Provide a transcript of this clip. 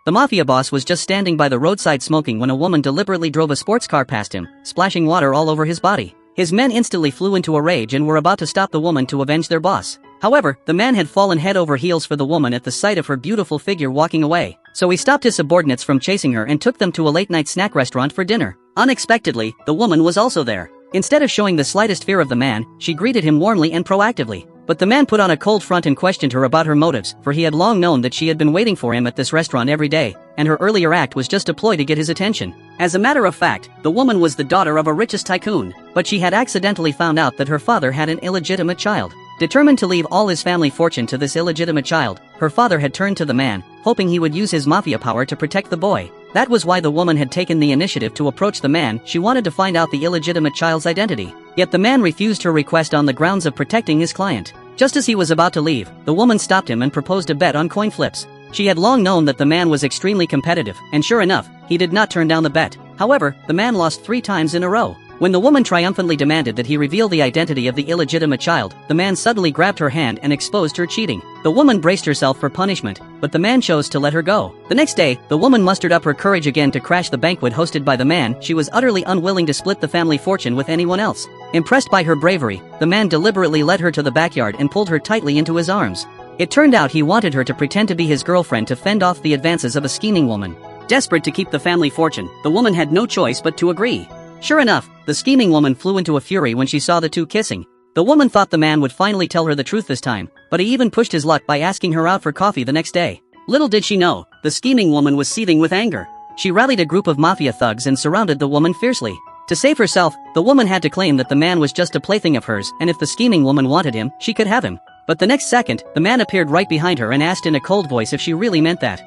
The mafia boss was just standing by the roadside smoking when a woman deliberately drove a sports car past him, splashing water all over his body. His men instantly flew into a rage and were about to stop the woman to avenge their boss. However, the man had fallen head over heels for the woman at the sight of her beautiful figure walking away, so he stopped his subordinates from chasing her and took them to a late-night snack restaurant for dinner. Unexpectedly, the woman was also there. Instead of showing the slightest fear of the man, she greeted him warmly and proactively. But the man put on a cold front and questioned her about her motives, for he had long known that she had been waiting for him at this restaurant every day, and her earlier act was just a ploy to get his attention. As a matter of fact, the woman was the daughter of a richest tycoon, but she had accidentally found out that her father had an illegitimate child. Determined to leave all his family fortune to this illegitimate child, her father had turned to the man, hoping he would use his mafia power to protect the boy. That was why the woman had taken the initiative to approach the man. She wanted to find out the illegitimate child's identity. Yet the man refused her request on the grounds of protecting his client. Just as he was about to leave, the woman stopped him and proposed a bet on coin flips. She had long known that the man was extremely competitive, and sure enough, he did not turn down the bet. However, the man lost 3 times in a row. When the woman triumphantly demanded that he reveal the identity of the illegitimate child, the man suddenly grabbed her hand and exposed her cheating. The woman braced herself for punishment, but the man chose to let her go. The next day, the woman mustered up her courage again to crash the banquet hosted by the man. She was utterly unwilling to split the family fortune with anyone else. Impressed by her bravery, the man deliberately led her to the backyard and pulled her tightly into his arms. It turned out he wanted her to pretend to be his girlfriend to fend off the advances of a scheming woman. Desperate to keep the family fortune, the woman had no choice but to agree. Sure enough, the scheming woman flew into a fury when she saw the two kissing. The woman thought the man would finally tell her the truth this time, but he even pushed his luck by asking her out for coffee the next day. Little did she know, the scheming woman was seething with anger. She rallied a group of mafia thugs and surrounded the woman fiercely. To save herself, the woman had to claim that the man was just a plaything of hers, and if the scheming woman wanted him, she could have him. But the next second, the man appeared right behind her and asked in a cold voice if she really meant that.